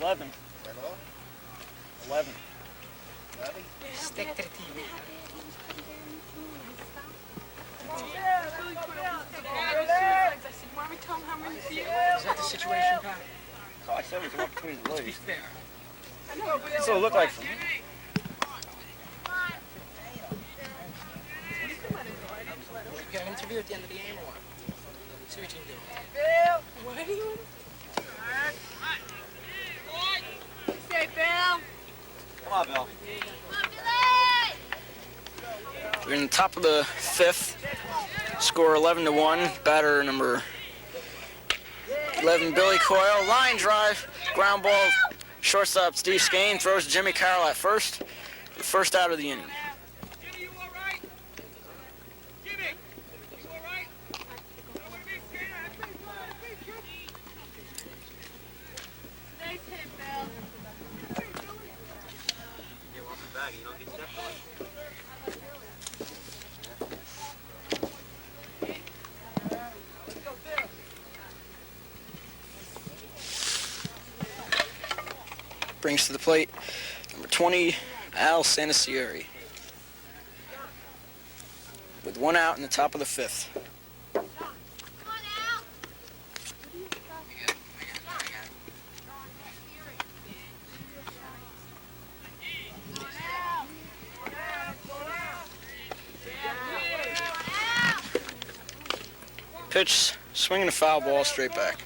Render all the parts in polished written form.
11. 11. Stick to the team. Is that the situation, Pat? So I said we can walk between the legs. Fair. That's what it looked like for me. You got an interview at the end of the game or what? See what you can do. What are you? Stay, Bill. Come on, Bill. We're in the top of the 5th. Score 11-1. Batter number 11, Billy Coyle. Line drive. Ground ball. Shortstop Steve Skane throws Jimmy Carroll at first. The first out of the inning. Brings to the plate number 20, Al Sanasieri. With 1 out in the top of the 5th. Pitch, swinging a foul ball straight back.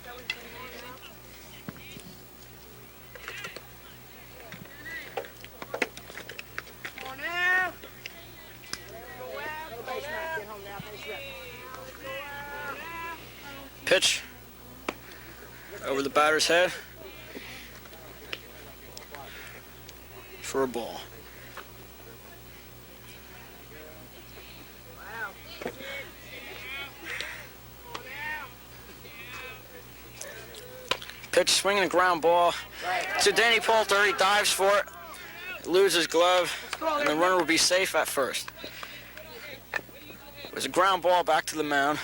Pitch over the batter's head for a ball. Pitch, swinging a ground ball to Danny Poulter. He dives for it, loses glove, and the runner will be safe at first. It was a ground ball back to the mound.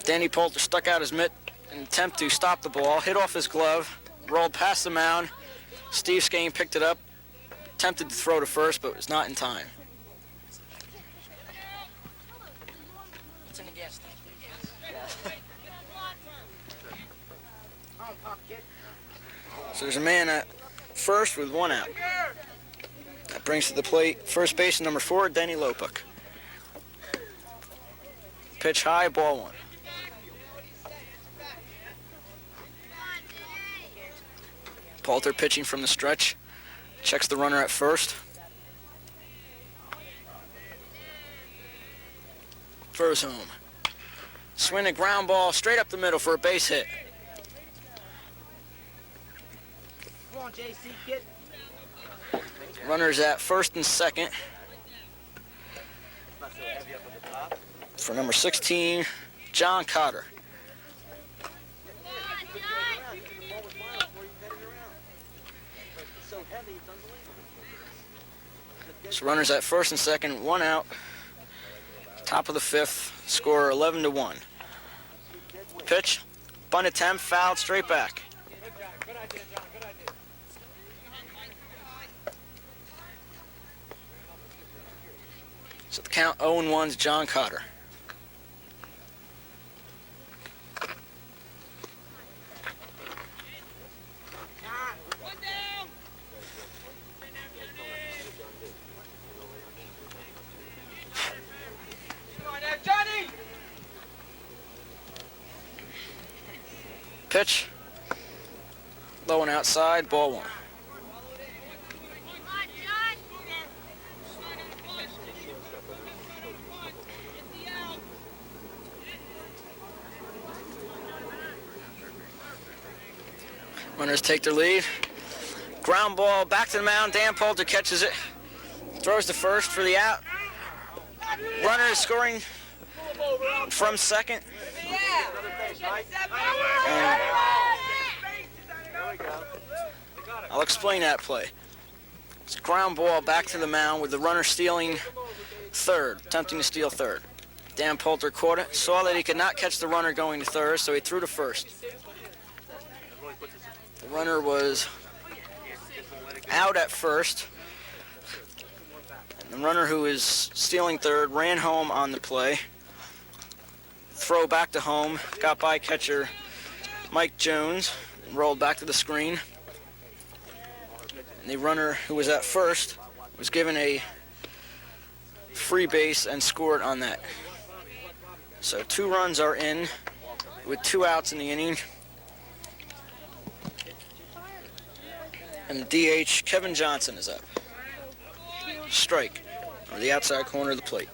Danny Poulter stuck out his mitt in an attempt to stop the ball, hit off his glove, rolled past the mound. Steve Skane picked it up, attempted to throw to first, but was not in time. It's in the gas tank. So there's a man at first with 1 out. That brings to the plate first baseman number 4, Denny Lopuk. Pitch high, ball 1. Poulter pitching from the stretch. Checks the runner at first. Throws home. Swing a ground ball straight up the middle for a base hit. Come on, JC, get. Runners at first and second. For number 16, John Cotter. So runners at first and second, 1 out. Top of the 5th, score 11-1. Pitch, bunt attempt, fouled straight back. So the count 0-1's John Cotter. Pitch, low and outside, ball 1. Runners take their lead. Ground ball back to the mound. Dan Poulter catches it. Throws to first for the out. Runner is scoring from second. And I'll explain that play. It's a ground ball back to the mound with the runner stealing third, attempting to steal third. Dan Poulter caught it, saw that he could not catch the runner going to third, so he threw to first. The runner was out at first. The runner who is stealing third ran home on the play. Throw back to home, got by catcher Mike Jones, and rolled back to the screen. And the runner who was at first was given a free base and scored on that. So 2 runs are in with 2 outs in the inning. And the DH, Kevin Johnson, is up. Strike, or the outside corner of the plate.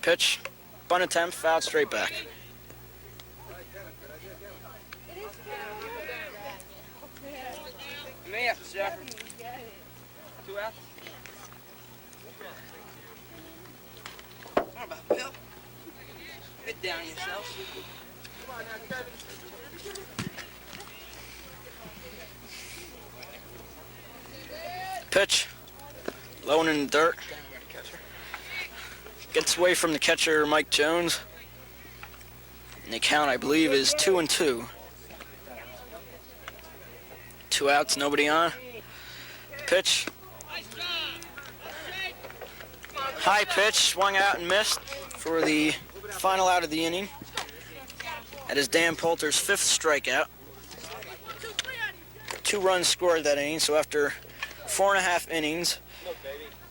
Pitch, bunt attempt, fouled straight back. Me after Stafford. 2 outs. What about Bill? Get down yourself. Come on now, Kevin. Pitch, low and in the dirt. Gets away from the catcher, Mike Jones. And the count, I believe, is 2-2. 2 outs, nobody on. Pitch. High pitch, swung out and missed for the final out of the inning. That is Dan Poulter's 5th strikeout. 2 runs scored that inning, so after 4.5 innings,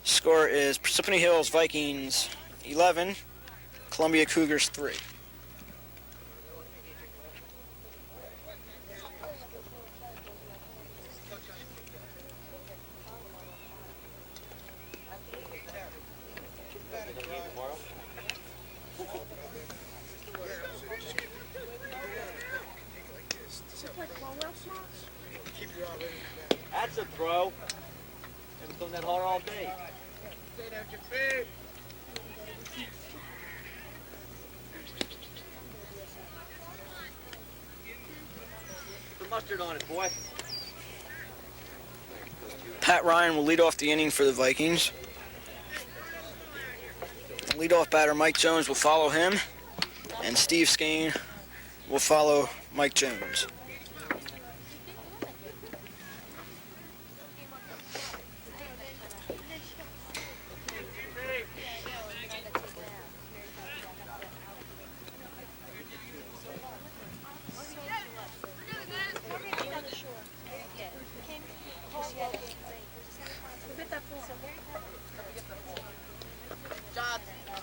score is Parsippany Hills Vikings 11, Columbia Cougars 3. That's a throw. Haven't done that hard all day. Put mustard on it, boy. Pat Ryan will lead off the inning for the Vikings. Leadoff batter Mike Jones will follow him, and Steve Skane will follow Mike Jones.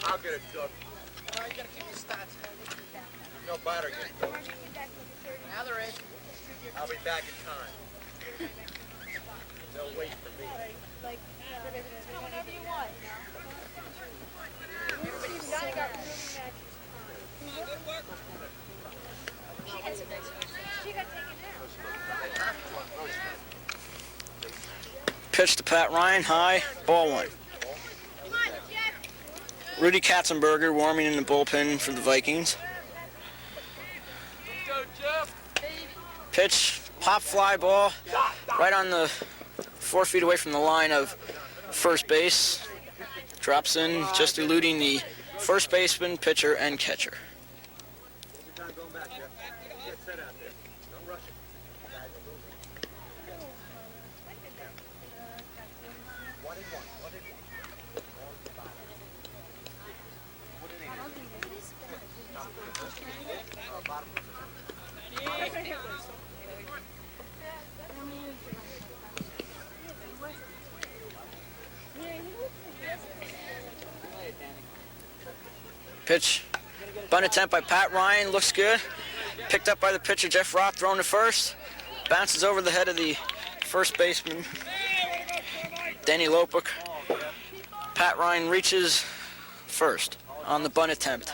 I'll get it done. No, you gotta keep your stats. No batter gets done. Now they're in. I'll be back in time. They'll wait for me. Whatever you want. Everybody's got really matches. She got taken out. Pitch to Pat Ryan, high, ball 1. Rudy Katzenberger warming in the bullpen for the Vikings. Pitch, pop fly ball, right on the 4 feet away from the line of first base. Drops in, just eluding the first baseman, pitcher, and catcher. Pitch, bunt attempt by Pat Ryan, looks good. Picked up by the pitcher, Jeff Roth, thrown to first. Bounces over the head of the first baseman, Danny Lopuk. Pat Ryan reaches first on the bunt attempt.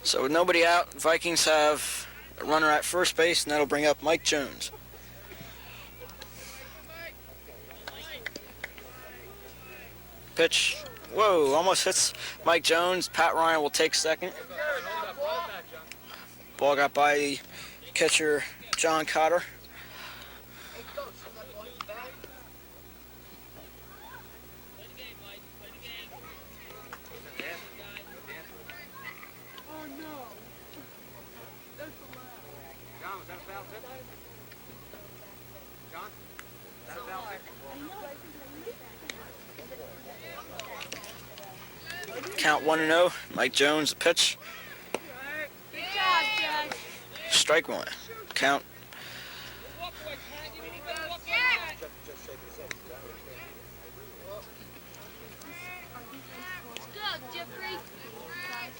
So with nobody out, Vikings have a runner at first base, and that'll bring up Mike Jones. Pitch, whoa, almost hits Mike Jones. Pat Ryan will take second. Ball got by the catcher, John Cotter. John, was that a foul tip? John? Is that a foul tip? Count 1-0. Mike Jones, the pitch. Good job, Judge. Strike one. Count. Good, Jeffrey.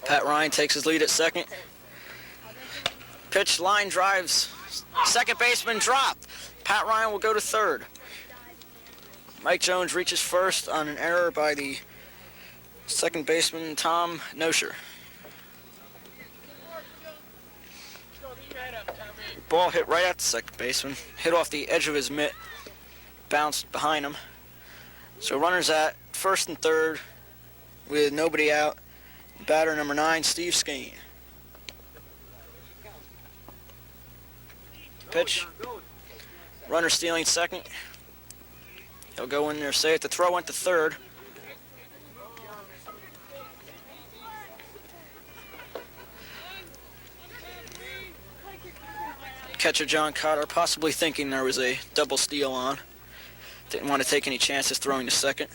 Pat Ryan takes his lead at second. Pitch, line drives. Second baseman dropped. Pat Ryan will go to third. Mike Jones reaches first on an error by the second baseman, Tom Nosher. Ball hit right at the second baseman. Hit off the edge of his mitt. Bounced behind him. So runners at first and third with nobody out. Batter number 9, Steve Skeen. Pitch. Runner stealing second. He'll go in there safe. The throw went to third. Catcher John Cotter possibly thinking there was a double steal on. Didn't want to take any chances throwing to second.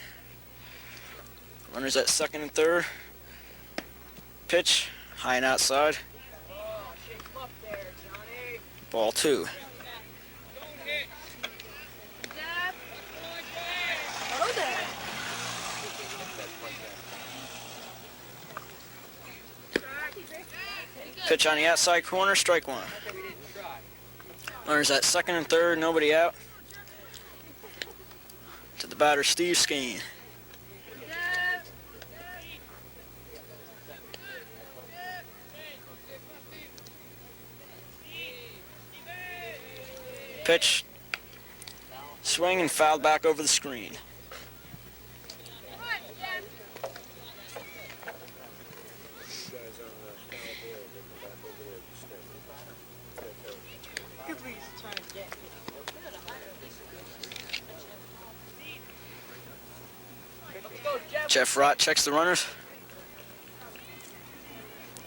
Runners at second and third. Pitch, high and outside. Ball 2. Pitch on the outside corner, strike one. Runners at second and third, nobody out. To the batter, Steve Skeen. Pitch, swing and fouled back over the screen. Jeff Rott checks the runners.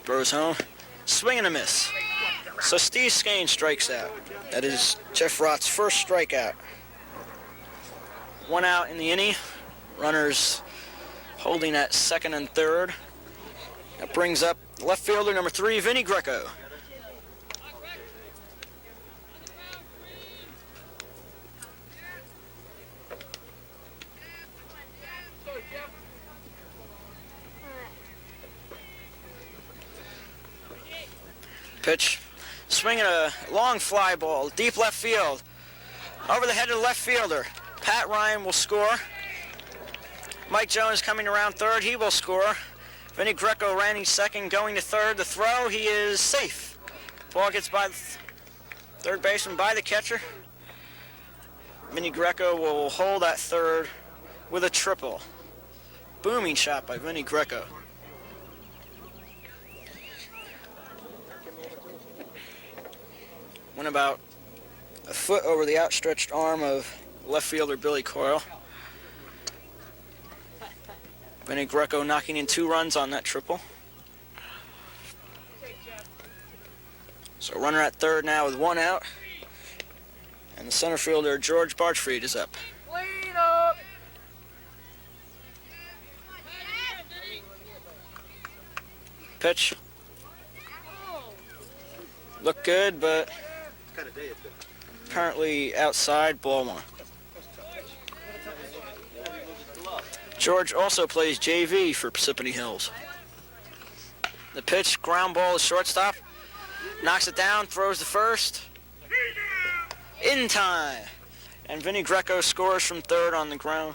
Throws home. Swing and a miss. So Steve Skeen strikes out. That is Jeff Rott's first strikeout. 1 out in the inning. Runners holding at second and third. That brings up left fielder number 3, Vinny Greco. Pitch, swinging a long fly ball, deep left field, over the head of the left fielder. Pat Ryan will score. Mike Jones coming around third, he will score. Vinny Greco running second, going to third. The throw, he is safe. Ball gets by the third baseman, by the catcher. Vinny Greco will hold at third with a triple. Booming shot by Vinny Greco. Went about a foot over the outstretched arm of left fielder Billy Coyle. Vinny Greco knocking in 2 runs on that triple. So runner at third now with 1 out. And the center fielder George Barchfried is up. Clean up. Pitch. Looked good, but apparently outside, ball 1. George also plays JV for Parsippany Hills. The pitch, ground ball to shortstop. Knocks it down, throws to first. In time. And Vinny Greco scores from third on the ground.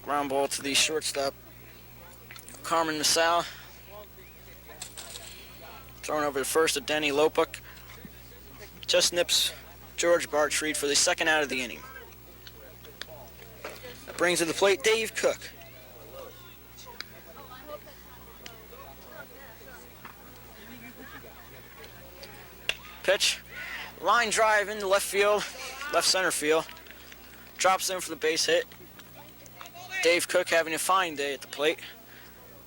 Ground ball to the shortstop, Carmen Nassau. Thrown over to first to Denny Lopuk. Just nips George Barchfried for the second out of the inning. That brings to the plate Dave Cook. Pitch. Line drive into left field, left center field. Drops in for the base hit. Dave Cook having a fine day at the plate,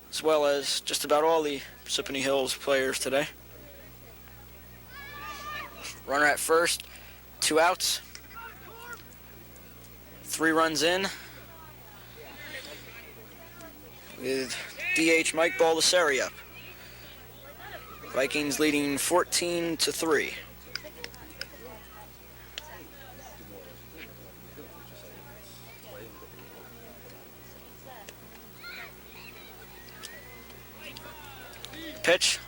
as well as just about all the Parsippany Hills players today. Runner at first, 2 outs. 3 runs in, with DH Mike Baldessari up. Vikings leading 14-3. Pitch.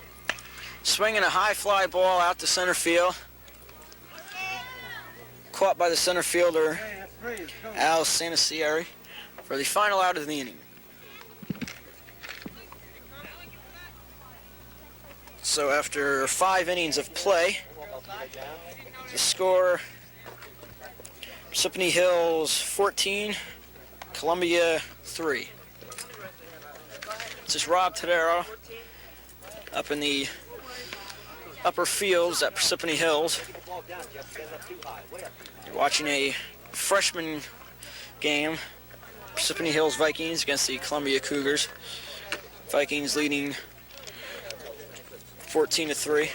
Swinging a high fly ball out to center field. Caught by the center fielder, Al Sanasieri, for the final out of the inning. So after 5 innings of play, the score, Parsippany Hills 14, Columbia 3. This is Rob Tadero up in the upper fields at Parsippany Hills. You're watching a freshman game, Parsippany Hills Vikings against the Columbia Cougars. Vikings leading 14-3.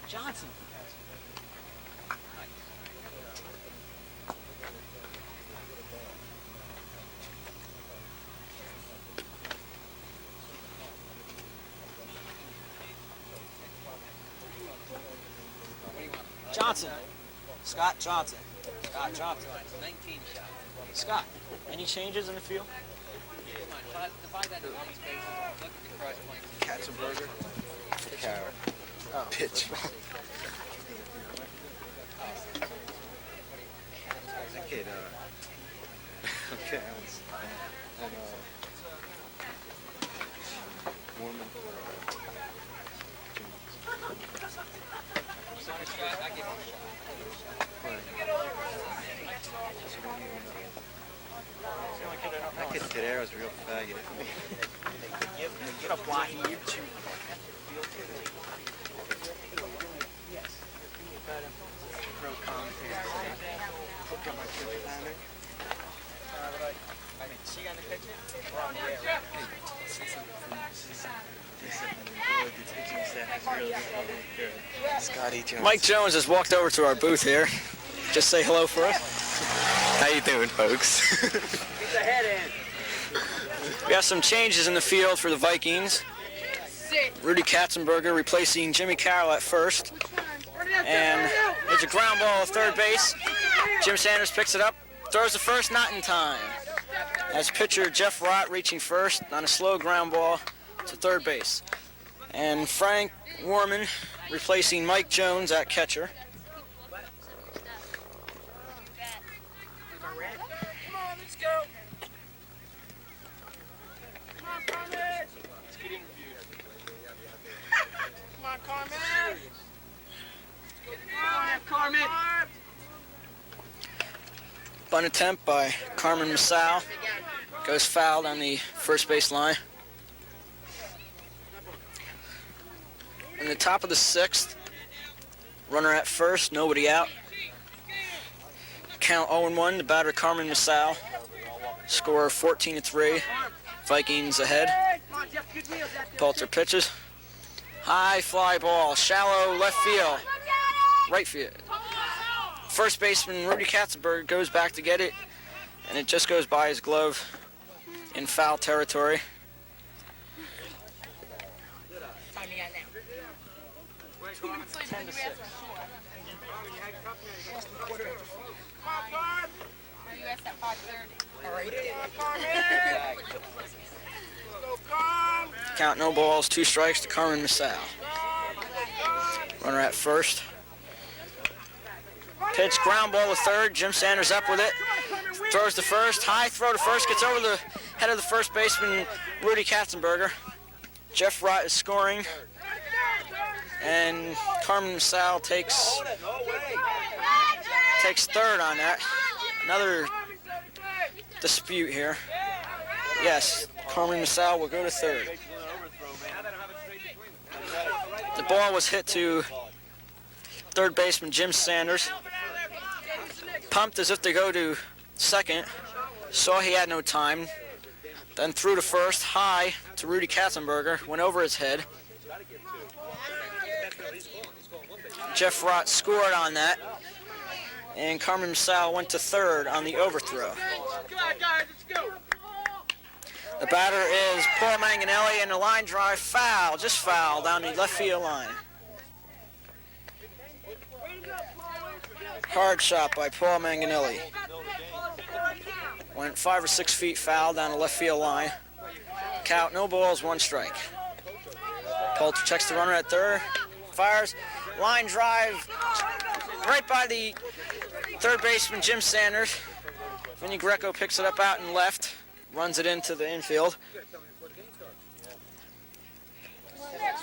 Johnson. Johnson. Scott Johnson. Scott Johnson. 19 shots. Scott, any changes in the field? Divide that into 1 space. Look at the cross points. Katzenberger. Carrot. Oh. Pitch. That kid, okay, and Mormon for, I give him a shot. that kid Tadero's a real faggot. Get up, Wahid. Scotty Jones. Mike Jones has walked over to our booth here. Just say hello for us. How you doing, folks? We have some changes in the field for the Vikings. Rudy Katzenberger replacing Jimmy Carroll at first. And there's a ground ball at third base. Jim Sanders picks it up, throws the first, not in time. As pitcher Jeff Rott reaching first on a slow ground ball to third base. And Frank Warman replacing Mike Jones at catcher. Bunt attempt by Carmen Masao. Goes fouled on the first base line. In the top of the 6th, runner at first, nobody out. Count 0-1, the batter Carmen Masao. Score 14-3. Vikings ahead. Poulter pitches. High fly ball, shallow left field. Right field. First baseman Rudy Katzenberg goes back to get it, and it just goes by his glove in foul territory. Count no balls, 2 strikes to Carmen Masao. Runner at first. Pitch, ground ball to third. Jim Sanders up with it. Throws to first. High throw to first. Gets over the head of the first baseman, Rudy Katzenberger. Jeff Rott is scoring. And Carmen Masao takes takes third on that. Another dispute here. Yes, Carmen Masal will go to third. The ball was hit to third baseman Jim Sanders. Pumped as if to go to second. Saw he had no time. Then threw to first, high to Rudy Katzenberger. Went over his head. Jeff Rott scored on that. And Carmen Masal went to third on the overthrow. The batter is Paul Manganelli, and the line drive foul, just foul down the left field line. Hard shot by Paul Manganelli. Went 5 or 6 feet foul down the left field line. Count, no balls, 1 strike. Poulter checks the runner at third, fires, line drive right by the third baseman Jim Sanders. Vinny Greco picks it up out and left, runs it into the infield.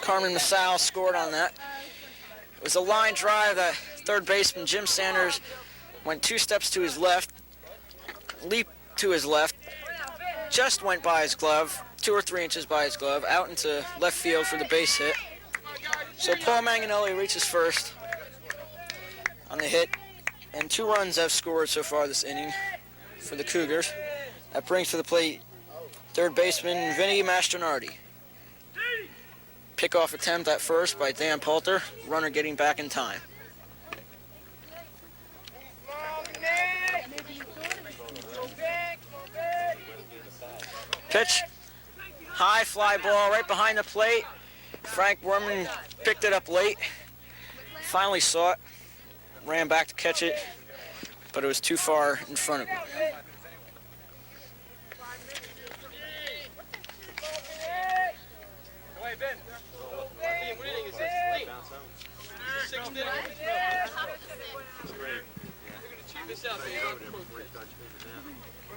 Carmen Masal scored on that. It was a line drive that third baseman Jim Sanders went 2 steps to his left, leaped to his left, just went by his glove, 2 or 3 inches by his glove, out into left field for the base hit. So Paul Manganelli reaches first on the hit, and 2 runs have scored so far this inning for the Cougars. That brings to the plate third baseman Vinny Mastronardi. Pickoff attempt at first by Dan Poulter, runner getting back in time. Pitch, high fly ball right behind the plate. Frank Werman picked it up late, finally saw it, ran back to catch it, but it was too far in front of him.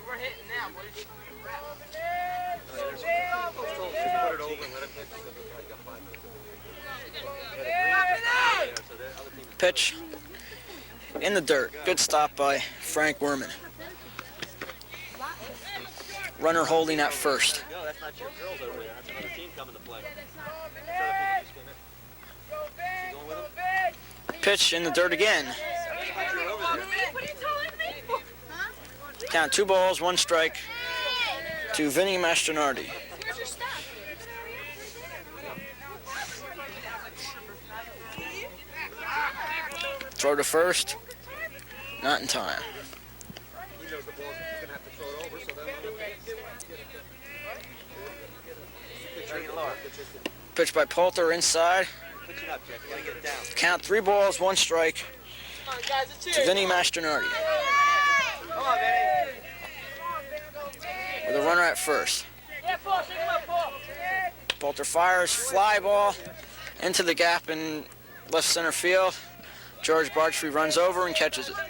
We're hitting now, boys. Pitch in the dirt. Good stop by Frank Werman. Runner holding at first. No, that's not your girls over there. That's another team coming to play. Pitch in the dirt again. Count 2 balls, 1 strike to Vinny Mastronardi. Throw to first, not in time. He knows the ball's going to have to throw it over, so then Pitch by Poulter inside. pitch it up, Jeff. You got to get it down. Count 3 balls, 1 strike to Vinny Mastronardi. Come on, Vinny. With a runner at first. Poulter fires, fly ball into the gap in left center field. George Bartrey runs over and catches it. Nice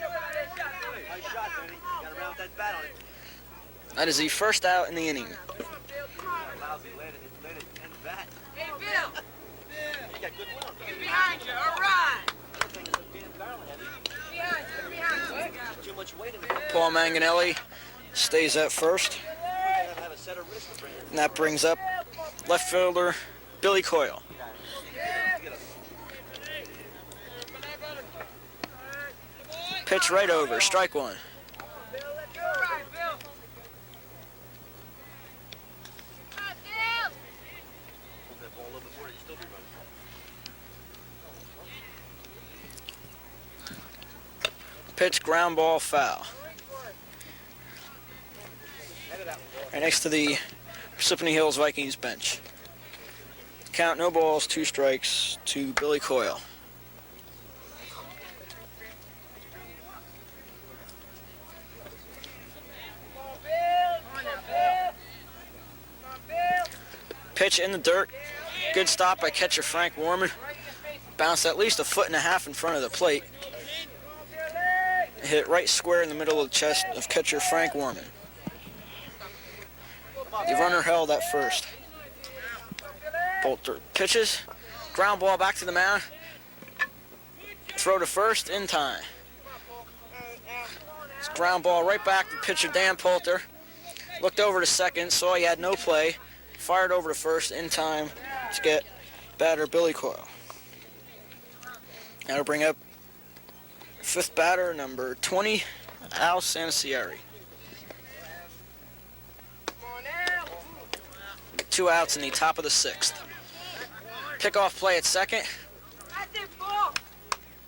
shot, Vinny. You got to round that bat on it. That is the first out in the inning. Lousy, let it end bat. Hey, Bill, You got good will on get behind you. All right. I don't think it's being barrel heavy. Behind you. Too much weight in it. Paul Manganelli stays at first. We're going to have a set of wrists to bring it. And that brings up left fielder Billy Coyle. Pitch right over, strike 1. Hold that ball a little bit more, you still be running. Pitch, ground ball, foul. Right next to the Parsippany Hills Vikings bench. Count, no balls, 2 strikes to Billy Coyle. Pitch in the dirt. Good stop by catcher Frank Werman. Bounced at least 1.5 feet in front of the plate. Hit right square in the middle of the chest of catcher Frank Werman. The runner held at first. Poulter pitches. Ground ball back to the mound. Throw to first in time. Ground ball right back to pitcher Dan Poulter. Looked over to second, saw he had no play. Fired over to first in time to get batter Billy Coyle. Now to bring up fifth batter, number 20, Al Sanasieri. 2 outs in the top of the sixth. Pickoff play at second.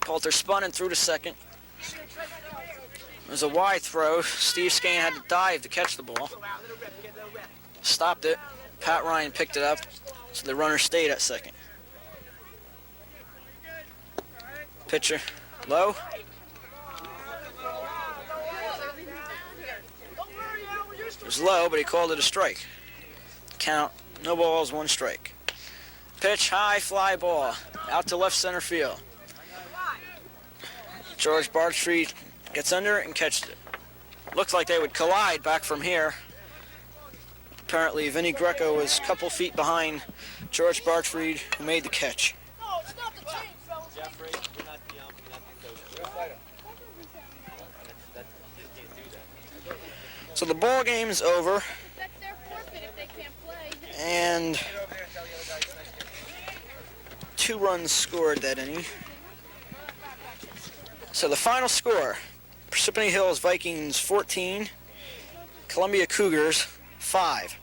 Poulter spun and threw to second. It was a wide throw. Steve Skane had to dive to catch the ball. Stopped it. Pat Ryan picked it up, so the runner stayed at second. Pitcher low. It was low, but he called it a strike. Count, no balls, 1 strike. Pitch, high fly ball, out to left center field. George Bartfried gets under it and catches it. Looks like they would collide back from here. Apparently, Vinny Greco was a couple feet behind George Bartfried, who made the catch. Jeffrey, you're not the ump, you're not the coach. You're a fighter. You can't do that. So the ball game's over, That's their forfeit if they can't play. and 2 runs scored that inning. So the final score, Parsippany Hills Vikings 14, Columbia Cougars 5.